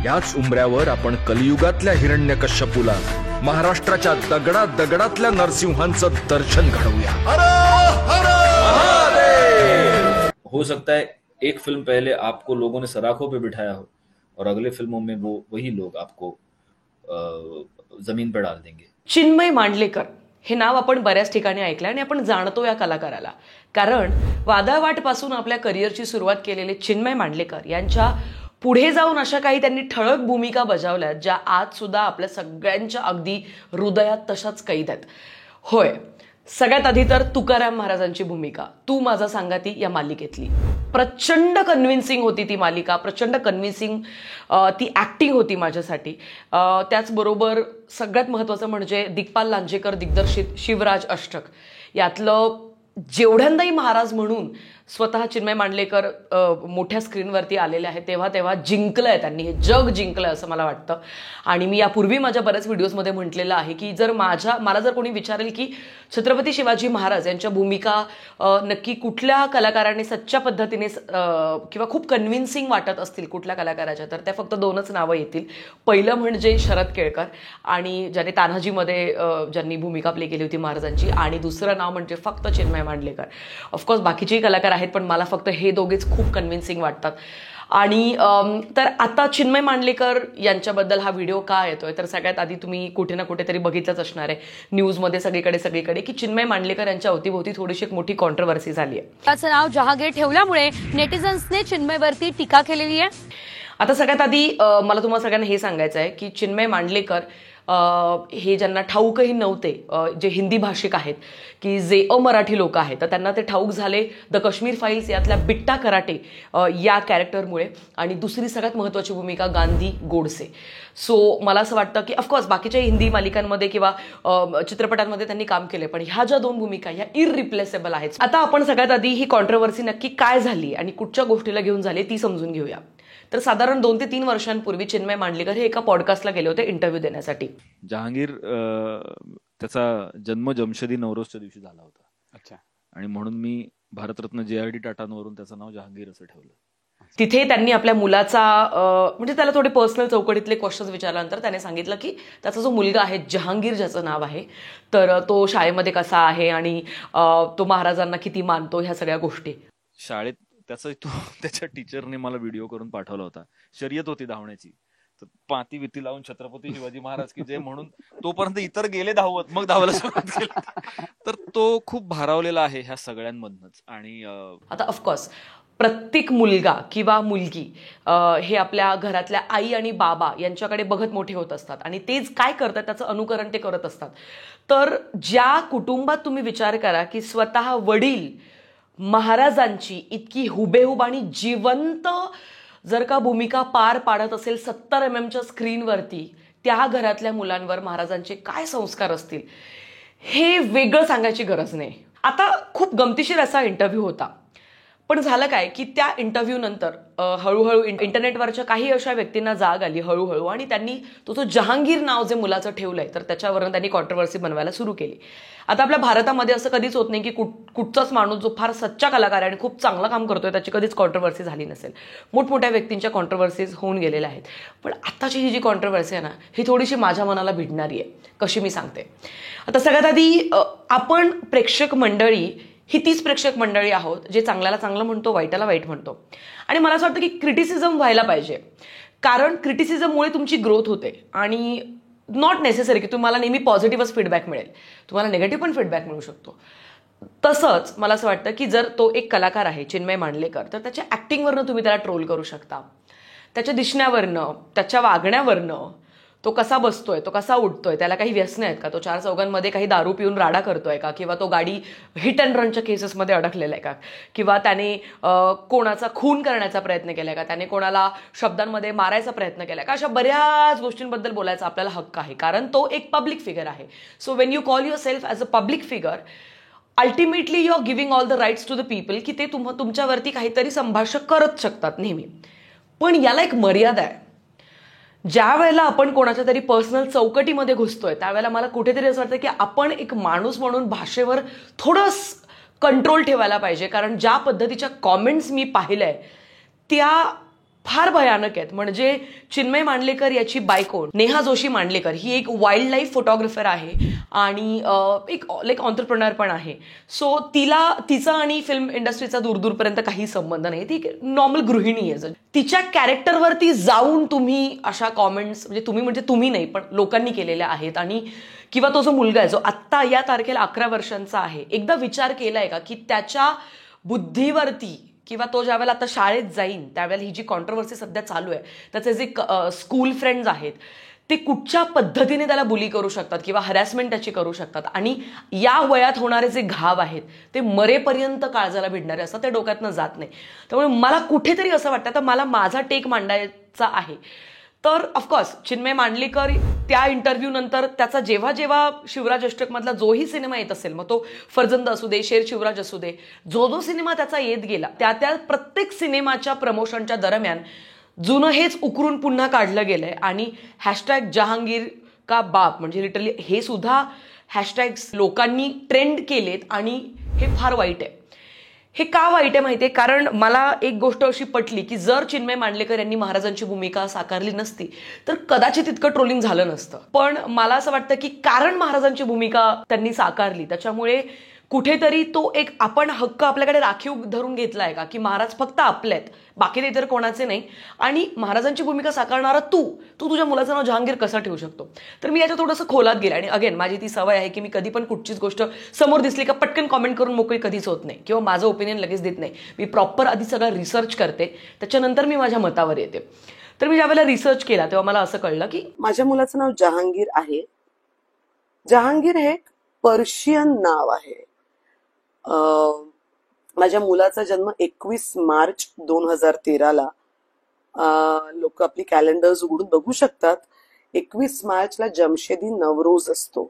याच उंबऱ्यावर आपण कलियुगातल्या हिरण्यकश्यपूला, महाराष्ट्राच्या दगडातल्या नरसिंहांचं दर्शन घडवूया. हो सकता है एक फिल्म पहले आपको लोगों ने सराखों पे बिठाया हो और अगले फिल्मों में वो वही लोग आपको जमीन पर डाल देंगे. चिन्मय मांडलेकर हे नाव आपण बऱ्याच ठिकाणी ऐकलं आणि आपण जाणतो या कलाकाराला, कारण वादावाटपासून आपल्या करिअरची सुरुवात केलेले चिन्मय मांडलेकर यांच्या पुढे जाऊन अशा काही त्यांनी ठळक भूमिका बजावल्या ज्या आज सुद्धा आपल्या सगळ्यांच्या अगदी हृदयात तशाच कैद आहेत. होय, सगळ्यात आधी तर तुकाराम महाराजांची भूमिका तू माझा सांगाती या मालिकेतली प्रचंड कन्व्हिन्सिंग होती. ती मालिका प्रचंड कन्व्हिन्सिंग ती ॲक्टिंग होती माझ्यासाठी. त्याचबरोबर सगळ्यात महत्त्वाचं म्हणजे दिग्पाल लांजेकर दिग्दर्शित शिवराज अष्टक यातलं जेवढ्यांदाही महाराज म्हणून स्वतः चिन्मय मांडलेकर मोठ्या स्क्रीनवरती आलेले आहेत तेव्हा जिंकलंय त्यांनी, हे जग जिंकलंय असं मला वाटतं. आणि मी यापूर्वी माझ्या बऱ्याच व्हिडिओजमध्ये म्हटलेलं आहे की जर मला जर कोणी विचारेल की छत्रपती शिवाजी महाराज यांच्या भूमिका नक्की कुठल्या कलाकाराने सच्च्या पद्धतीने किंवा खूप कन्व्हिन्सिंग वाटत असतील कुठल्या कलाकाराच्या, तर त्या फक्त दोनच नावं येतील. पहिलं म्हणजे शरद केळकर आणि ज्याने तान्हाजीमध्ये ज्यांनी भूमिका प्ले केली होती महाराजांची, आणि दुसरं नाव म्हणजे फक्त चिन्मय मांडलेकर. ऑफकोर्स बाकीचेही कलाकार आहेत पण मला फक्त हे दोघेच खूप कन्व्हिन्सिंग वाटतात. आणि तर आता चिन्मय मांडलेकर यांच्याबद्दल हा व्हिडिओ का येतोय तर सगळ्यात आधी तुम्ही कुठे ना कुठेतरी बघितलंच असणार आहे न्यूजमध्ये सगळीकडे की चिन्मय मांडलेकर यांच्या अवतीभोवती थोडीशी एक मोठी कॉन्ट्रोवर्सी झाली आहे. त्याचं नाव जहांगीर ठेवल्यामुळे नेटिझन्सने चिन्मयवरती टीका केलेली आहे. आता सगळ्यात आधी मला तुम्हाला सगळ्यांना हे सांगायचं आहे की चिन्मय मांडलेकर हे ज्यांना ठाऊकही नव्हते, जे हिंदी भाषिक आहेत की जे अमराठी लोक आहेत, तर त्यांना ते ठाऊक झाले द काश्मीर फाईल्स यातल्या बिट्टा कराटे या कॅरेक्टरमुळे. आणि दुसरी सगळ्यात महत्त्वाची भूमिका गांधी गोडसे. सो मला असं वाटतं की ऑफकोर्स बाकीच्या हिंदी मालिकांमध्ये किंवा चित्रपटांमध्ये त्यांनी काम केले, पण ह्या ज्या दोन भूमिका ह्या इररिप्लेसेबल आहेत. आता आपण सगळ्यात आधी ही कॉन्ट्रोवर्सी नक्की काय झाली आणि कुठच्या गोष्टीला घेऊन झाली ती समजून घेऊया. तर साधारण 2 ते 3 वर्षांपूर्वी चिन्मय मांडलेकर हे एका पॉडकास्टला गेले होते इंटरव्ह्यू देण्यासाठी. जहांगीर त्याचा जन्म जमशेदी नवरोजच्या दिवशी झाला होता. अच्छा. आणि म्हणून मी भारतरत्न JRD टाटांवरून त्याचं नाव जहांगीर असं ठेवलं. तिथे त्यांनी आपल्या मुलाचा म्हणजे त्याला थोडे पर्सनल चौकटीतले क्वेश्चन्स विचारल्यानंतर त्याने सांगितलं की त्याचा जो मुलगा आहे जहांगीर ज्याचं नाव आहे, तर तो शाळेमध्ये कसा आहे आणि तो महाराजांना किती मानतो, ह्या सगळ्या गोष्टी. शाळेत त्याच्या टीचरने मला व्हिडिओ करून पाठवला होता. शर्यत होती धावण्याची, तर पाती विती लावून छत्रपती शिवाजी महाराज की जय म्हणून तोपर्यंत इतर गेले धावत, मग धावायला सुरुवात केली. तर तो खूप भारावलेला आहे ह्या सगळ्यांमधनच. आणि आता ऑफकोर्स प्रत्येक मुलगा किंवा मुलगी हे आपल्या घरातल्या आई आणि बाबा यांच्याकडे बघत मोठे होत असतात आणि तेच काय करतात त्याचं अनुकरण ते करत असतात. तर ज्या कुटुंबात तुम्ही विचार करा की स्वतः वडील महाराजांची इतकी हुबेहूब आणि जिवंत जर का भूमिका पार पाडत असेल 70 mm स्क्रीनवरती, त्या घरातल्या मुलांवर महाराजांचे काय संस्कार असतील हे वेगळं सांगायची गरज नाही. आता खूप गमतीशीर असा इंटरव्ह्यू होता, पण झालं काय की त्या इंटरव्ह्यू नंतर हळूहळू इंटरनेटवरच्या काही अशा व्यक्तींना जाग आली हळूहळू, आणि त्यांनी तो जहांगीर नाव जे मुलाचं ठेवलंय तर त्याच्यावरून त्यांनी कॉन्ट्रोवर्सी बनवायला सुरू केली. आता आपल्या भारतामध्ये असं कधीच होत नाही की कुठचाच माणूस जो फार सच्चा कलाकार आहे आणि खूप चांगलं काम करतोय त्याची कधीच कॉन्ट्रोवर्सी झाली नसेल. मोठमोठ्या व्यक्तींच्या कॉन्ट्रोवर्सीज होऊन गेलेल्या आहेत. पण आत्ताची ही जी कॉन्ट्रोवर्सी आहे ना, ही थोडीशी माझ्या मनाला भिडणारी आहे. कशी मी सांगते. आता सगळ्यात आधी आपण प्रेक्षक मंडळी ही तीच प्रेक्षक मंडळी आहोत जे चांगल्याला चांगलं म्हणतो, वाईटाला वाईट म्हणतो. आणि मला असं वाटतं की क्रिटिसिझम व्हायला पाहिजे, कारण क्रिटिसिझममुळे तुमची ग्रोथ होते. आणि नॉट नेसेसरी की तुम्हाला नेहमी पॉझिटिव्हच फीडबॅक मिळेल, तुम्हाला निगेटिव्ह पण फीडबॅक मिळू शकतो. तसंच मला असं वाटतं की जर तो एक कलाकार आहे चिन्मय मांडलेकर, तर त्याच्या ॲक्टिंगवरनं तुम्ही त्याला ट्रोल करू शकता, त्याच्या दिसण्यावरनं, त्याच्या वागण्यावरनं, तो कसा बसतोय, तो कसा उठतोय, त्याला काही व्यसनं आहेत का, तो 4 चौघांमध्ये काही दारू पिऊन राडा करतोय का, किंवा तो गाडी हिट अँड रनच्या केसेसमध्ये अडकलेला आहे का, किंवा त्याने कोणाचा खून करण्याचा प्रयत्न केलाय का, त्याने कोणाला शब्दांमध्ये मारायचा प्रयत्न केलाय का, अशा बऱ्याच गोष्टींबद्दल बोलायचा आपल्याला हक्क आहे, कारण तो एक पब्लिक फिगर आहे. So when you call yourself as a public figure, ultimately you are giving all the rights to the people की ते तुमच्यावरती काहीतरी संभाषण करत शकतात नेहमी. पण याला एक मर्यादा आहे. ज्या वेळेला आपण कोणाच्या तरी पर्सनल चौकटीमध्ये घुसतोय त्यावेळेला मला कुठेतरी असं वाटतं की आपण एक माणूस म्हणून भाषेवर थोडं कंट्रोल ठेवायला पाहिजे, कारण ज्या पद्धतीच्या कॉमेंट्स मी पाहिल्या त्या फार भयानक आहेत. म्हणजे चिन्मय मांडलेकर याची बायको नेहा जोशी मांडलेकर ही एक वाईल्ड लाईफ फोटोग्राफर आहे आणि एक लाईक ऑन्टरप्रिनर पण आहे. सो तिचा आणि फिल्म इंडस्ट्रीचा दूरपर्यंत काही संबंध नाही. ती नॉर्मल गृहिणी आहे. तिच्या कॅरेक्टरवरती जाऊन तुम्ही अशा कॉमेंट्स म्हणजे तुम्ही नाही पण लोकांनी केलेल्या आहेत. आणि किंवा तो जो मुलगा आहे जो आत्ता या तारखेला 11 वर्षांचा आहे, एकदा विचार केलाय का की त्याच्या बुद्धीवरती किंवा तो ज्यावेळेला आता शाळेत जाईन त्यावेळेला ही जी कॉन्ट्रोवर्सी सध्या चालू आहे त्याचे जे स्कूल फ्रेंड्स आहेत ते कुठच्या पद्धतीने त्याला बुली करू शकतात किंवा हरॅसमेंट त्याची करू शकतात आणि या वयात होणारे जे घाव आहेत ते मरेपर्यंत काळजाला भिडणारे असतात, ते डोक्यातनं जात नाही. त्यामुळे मला कुठेतरी असं वाटतं तर मला माझा टेक मांडायचा आहे. तर ऑफकोर्स चिन्मय मांडलेकर त्या इंटरव्ह्यू नंतर त्याचा जेव्हा शिवराज अष्टकमधला जोही सिनेमा येत असेल, मग तो फर्जंद असू दे, शेर शिवराज असू दे, जो सिनेमा त्याचा येत गेला त्या प्रत्येक सिनेमाच्या प्रमोशनच्या दरम्यान जुनं हेच उकरून पुन्हा काढलं गेलंय. आणि हॅशटॅग जहांगीर का बाप म्हणजे लिटरली हे सुद्धा हॅशटॅग्स लोकांनी ट्रेंड केलेत आणि हे फार वाईट आहे. हे का वाईट आहे माहितीये, कारण मला एक गोष्ट अशी पटली की जर चिन्मय मांडलेकर यांनी महाराजांची भूमिका साकारली नसती तर कदाचित इतकं ट्रोलिंग झालं नसतं. पण मला असं वाटतं की कारण महाराजांची भूमिका त्यांनी साकारली त्याच्यामुळे कुठेतरी तो एक आपण हक्क आपल्याकडे राखीव धरून घेतलाय का की महाराज फक्त आपले आहेत, बाकी इतर कोणाचे नाही. आणि महाराजांची भूमिका साकारणारा तू तुझ्या मुलाचं नाव जहांगीर कसं ठेवू शकतो. तर मी याच्या थोडंसं खोलात गेलं. आणि अगेन माझी ती सवय आहे की मी कधी पण कुठचीच गोष्ट समोर दिसली का पटकन कॉमेंट करून मोकळी कधीच होत नाही किंवा माझं ओपिनियन लगेच देत नाही. मी प्रॉपर आधी सगळं रिसर्च करते, त्याच्यानंतर मी माझ्या मतावर येते. तर मी ज्यावेळेला रिसर्च केला तेव्हा मला असं कळलं की माझ्या मुलाचं नाव जहांगीर आहे. जहांगीर हे एक पर्शियन नाव आहे. माझ्या मुलाचा जन्म 21 मार्च 2013ला लोक आपली कॅलेंडर्स उघडून बघू शकतात. 21 मार्चला जमशेदी नवरोज असतो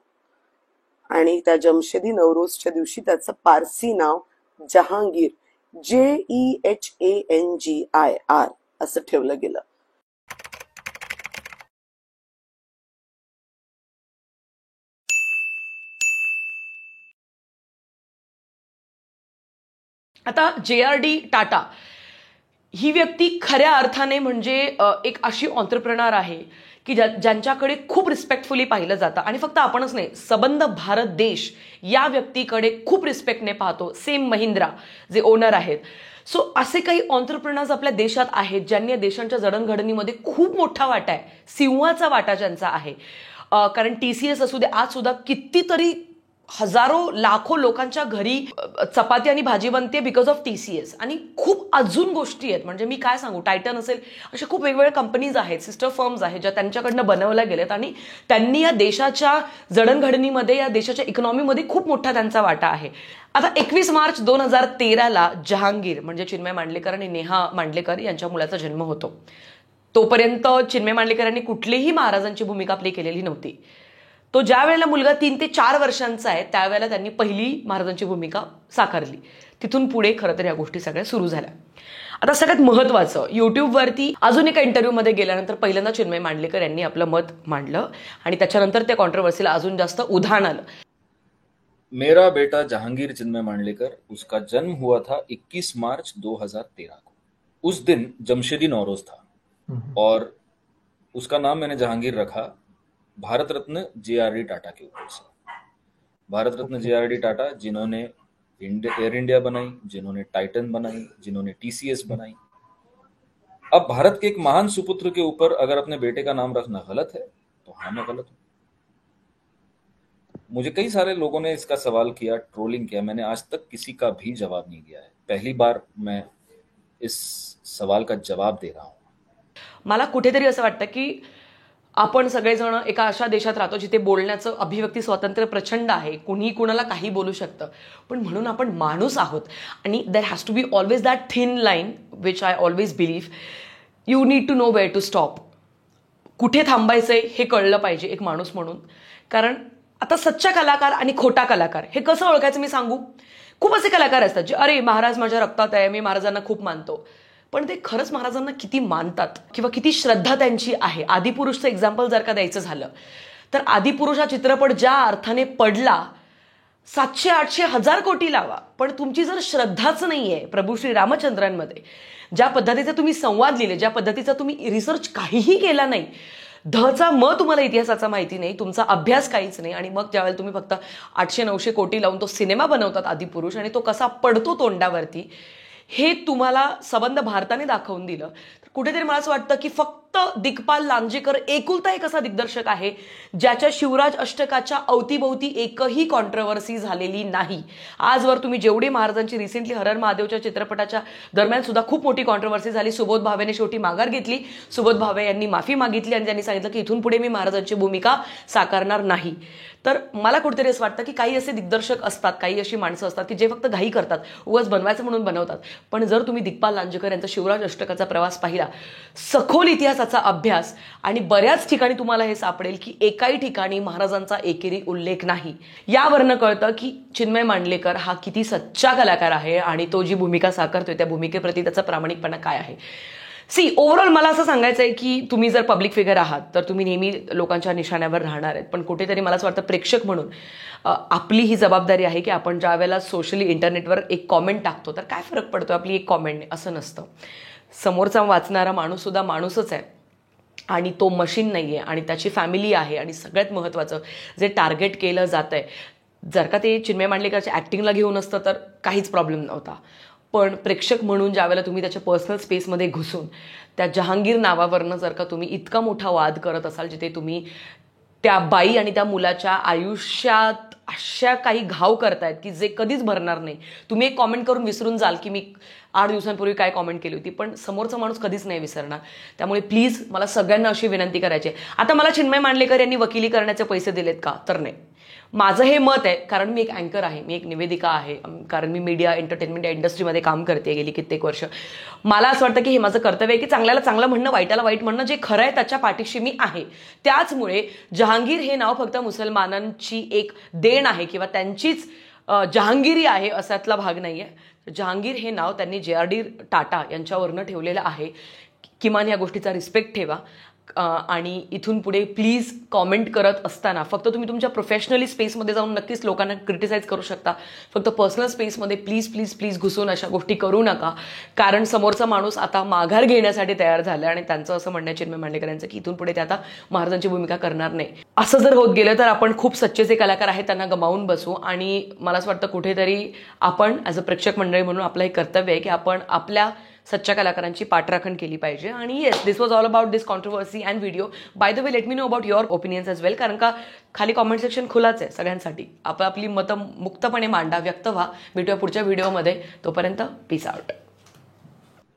आणि त्या जमशेदी नवरोजच्या दिवशी त्याचं पारसी नाव जहांगीर JEHANGIR असं ठेवलं गेलं. आता JRD टाटा ही व्यक्ती खऱ्या अर्थाने म्हणजे एक अशी ऑन्टरप्रिनर आहे की ज्यांच्याकडे खूप रिस्पेक्टफुली पाहिलं जातं. आणि फक्त आपणच नाही, सबंध भारत देश या व्यक्तीकडे खूप रिस्पेक्टने पाहतो. सेम महिंद्रा जे ओनर आहेत. सो असे काही ऑन्टरप्रिनर्स आपल्या देशात आहेत ज्यांनी या देशांच्या जडणघडणीमध्ये खूप मोठा वाटा आहे, सिंहाचा वाटा ज्यांचा आहे. कारण TCS असू दे, आज सुद्धा कितीतरी हजारो लाखो लोकांच्या घरी चपाती आणि भाजी बनते बिकॉज ऑफ TCS. आणि खूप अजून गोष्टी आहेत. म्हणजे मी काय सांगू, टायटन असेल, अशा खूप वेगवेगळ्या कंपनीज आहेत, सिस्टर फर्म्स आहेत ज्या त्यांच्याकडनं बनवल्या गेल्यात आणि त्यांनी या देशाच्या जडणघडणीमध्ये, या देशाच्या इकॉनॉमीमध्ये खूप मोठा त्यांचा वाटा आहे. आता 21 मार्च 2013ला जहांगीर म्हणजे चिन्मय मांडलेकर आणि नेहा मांडलेकर यांच्या मुलाचा जन्म होतो. तोपर्यंत चिन्मय मांडलेकर यांनी कुठलीही महाराजांची भूमिका प्ले केलेली नव्हती. तो ज्या वेळेला मुलगा 3 ते 4 वर्षांचा आहे त्यावेळेला त्यांनी पहिली महाराजांची भूमिका साकारली. तिथून पुढे खरं तर या गोष्टी सगळ्या सुरू झाल्या. आता सगळ्यात महत्वाचं, युट्यूबवरती अजून एका इंटरव्ह्यूमध्ये गेल्यानंतर पहिल्यांदा चिन्मय मांडलेकर यांनी आपलं मत मांडलं आणि त्याच्यानंतर त्या कॉन्ट्रोवर्सीला अजून जास्त उधाण आलं. मेरा बेटा जहांगीर चिन्मय मांडलेकर, उसका जन्म हुआ था 21 मार्च 2013 को. उस दिन जमशेदी नौरोज था और उसका नाम मैंने जहांगीर रखा भारत रत्न JRD टाटा के ऊपर से. भारत रत्न JRD टाटा जिन्होंने एयर इंडिया बनाई, जिन्होंने टाइटन बनाई, जिन्होंने TCS बनाई. अब भारत के एक महान सुपुत्र के ऊपर अगर अपने बेटे का नाम रखना गलत है तो हाँ, मैं गलत हूं. मुझे कई सारे लोगों ने इसका सवाल किया, ट्रोलिंग किया. मैंने आज तक किसी का भी जवाब नहीं दिया है. पहली बार मैं इस सवाल का जवाब दे रहा हूं. मला कुठेतरी असं वाटतं की आपण सगळेजण एका अशा देशात राहतो जिथे बोलण्याचं अभिव्यक्ती स्वातंत्र्य प्रचंड आहे, कुणी कुणाला काही बोलू शकतं, पण म्हणून आपण माणूस आहोत आणि there has to be always that thin line which I always believe. You need to know where to stop. कुठे थांबायचंय हे कळलं पाहिजे एक माणूस म्हणून. कारण आता सच्चा कलाकार आणि खोटा कलाकार हे कसं ओळखायचं मी सांगू. खूप असे कलाकार असतात जे अरे महाराज माझ्या रक्तात आहे, मी महाराजांना खूप मानतो, पण ते खरंच महाराजांना किती मानतात किंवा किती श्रद्धा त्यांची आहे. आदिपुरुषचं एक्झाम्पल जर का द्यायचं झालं तर आदिपुरुष हा चित्रपट ज्या अर्थाने पडला, 700, 800, 1000 कोटी लावा, पण तुमची जर श्रद्धाच नाहीये प्रभू श्री रामचंद्रांमध्ये, ज्या पद्धतीचे तुम्ही संवाद लिहिले, ज्या पद्धतीचा तुम्ही रिसर्च काहीही केला नाही, धचा म तुम्हाला इतिहासाचा माहिती नाही, तुमचा अभ्यास काहीच नाही, आणि मग ज्यावेळेला तुम्ही फक्त 800-900 कोटी लावून तो सिनेमा बनवतात आदिपुरुष, आणि तो कसा पडतो तोंडावरती, हे तुम्हाला सबंध भारताने दाखवून दिलं. तर कुठेतरी मला असं वाटतं की फक्त दिग्पाल लांजेकर एकुलता एक असा दिग्दर्शक आहे ज्याच्या शिवराज अष्टकाच्या अवतीभोवती एकही कॉन्ट्रोवर्सी झालेली नाही. आजवर तुम्ही जेवढी महाराजांची रिसेंटली हर हर महादेवच्या चित्रपटाच्या दरम्यान सुद्धा खूप मोठी कॉन्ट्रोवर्सी झाली. सुबोध भावेने शेवटी माघार घेतली. सुबोध भावे यांनी माफी मागितली आणि त्यांनी सांगितलं की इथून पुढे मी महाराजांची भूमिका साकारणार नाही. तर मला कुठेतरी असं वाटतं की काही असे दिग्दर्शक असतात, काही अशी माणसं असतात की जे फक्त घाई करतात, उगाच बनवायचं म्हणून बनवतात. पण जर तुम्ही दिग्पाल लांजेकर यांचा शिवराज अष्टकाचा प्रवास पाहिला, सखोल इतिहासाचा अभ्यास, आणि बऱ्याच ठिकाणी तुम्हाला हे सापडेल की एकाही ठिकाणी महाराजांचा एकेरी उल्लेख नाही. यावरनं कळतं की चिन्मय मांडलेकर हा किती सच्चा कलाकार आहे आणि तो जी भूमिका साकारतोय त्या भूमिकेप्रती त्याचा प्रामाणिकपणा काय आहे. ओव्हरऑल मला असं सांगायचं आहे की तुम्ही जर पब्लिक फिगर आहात तर तुम्ही नेहमी लोकांच्या निशाण्यावर राहणार आहेत, पण कुठेतरी मला असं वाटतं प्रेक्षक म्हणून आपली ही जबाबदारी आहे की आपण ज्या वेळेला सोशली इंटरनेटवर एक कॉमेंट टाकतो तर काय फरक पडतो आपली एक कॉमेंटने, असं नसतं. समोरचा वाचणारा माणूस सुद्धा माणूसच आहे आणि तो मशीन नाही आहे, आणि त्याची फॅमिली आहे, आणि सगळ्यात महत्त्वाचं जे टार्गेट केलं जात आहे, जर का ते चिन्मय मांडलेकरच्या ॲक्टिंगला घेऊन असतं तर काहीच प्रॉब्लेम नव्हता. पण प्रेक्षक म्हणून ज्यावेळेला तुम्ही त्याच्या पर्सनल स्पेसमध्ये घुसून त्या जहांगीर नावावरनं जर का तुम्ही इतका मोठा वाद करत असाल जिथे तुम्ही त्या बाई आणि त्या मुलाच्या आयुष्यात अशा काही घाव करतायत की जे कधीच भरणार नाही. तुम्ही एक कॉमेंट करून विसरून जाल की मी 8 दिवसांपूर्वी काय कॉमेंट केली होती, पण समोरचा माणूस कधीच नाही विसरणार. त्यामुळे प्लीज मला सगळ्यांना अशी विनंती करायची आहे. आता मला चिन्मय मांडलेकर यांनी वकिली करण्याचे पैसे दिलेत का, तर नाही. माझं हे मत आहे, कारण मी एक अँकर आहे, मी एक निवेदिका आहे, कारण मी मीडिया एंटरटेनमेंट या इंडस्ट्रीमध्ये काम करते गेली कित्येक वर्ष. मला असं वाटतं की हे माझं कर्तव्य आहे की चांगल्याला चांगलं म्हणणं, वाईटाला वाईट म्हणणं, जे खरं आहे त्याच्या पाठीशी मी आहे. त्याचमुळे जहांगीर हे नाव फक्त मुसलमानांची एक देण आहे किंवा त्यांचीच जहांगीरी आहे असातला भाग नाही आहे. जहांगीर हे नाव त्यांनी JRD टाटा यांच्यावरनं ठेवलेलं आहे. किमान या गोष्टीचा रिस्पेक्ट ठेवा. आणि इथून पुढे प्लीज कॉमेंट करत असताना फक्त तुम्ही तुमच्या प्रोफेशनली स्पेसमध्ये जाऊन नक्कीच लोकांना क्रिटिसाइज करू शकता, फक्त पर्सनल स्पेसमध्ये प्लीज प्लीज प्लीज घुसून अशा गोष्टी करू नका. कारण समोरचा माणूस आता माघार घेण्यासाठी तयार झाला आणि त्यांचं असं म्हणणं चिन्मय मांडलेकर यांचं की इथून पुढे ते आता महाराजांची भूमिका करणार नाही. असं जर होत गेलं तर आपण खूप सच्चे जे कलाकार आहेत त्यांना गमावून बसू. आणि मला असं वाटतं कुठेतरी आपण ॲज अ प्रेक्षक मंडळी म्हणून आपलं हे कर्तव्य आहे की आपण आपल्या सच्च्या कलाकारांची पाठराखण केली पाहिजे. आणि yes, this was all about this controversy and video. By the way, let me know about your opinions as well, कारण का खाली कॉमेंट सेक्शन खुलाच आहे सगळ्यांसाठी. आपली मतं मुक्तपणे मांडा, व्यक्त व्हा. भेटूया पुढच्या व्हिडिओमध्ये. तोपर्यंत पीस आउट.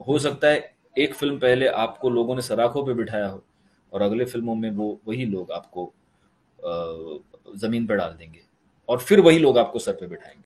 हो सकता है एक फिल्म पहले आपको लोगों ने सराखों पे बिठाया हो और अगले फिल्मों में वही लोग आपको जमीन पर डाल देंगे और फिर वही लोग आपको सर पे बिठाएंगे.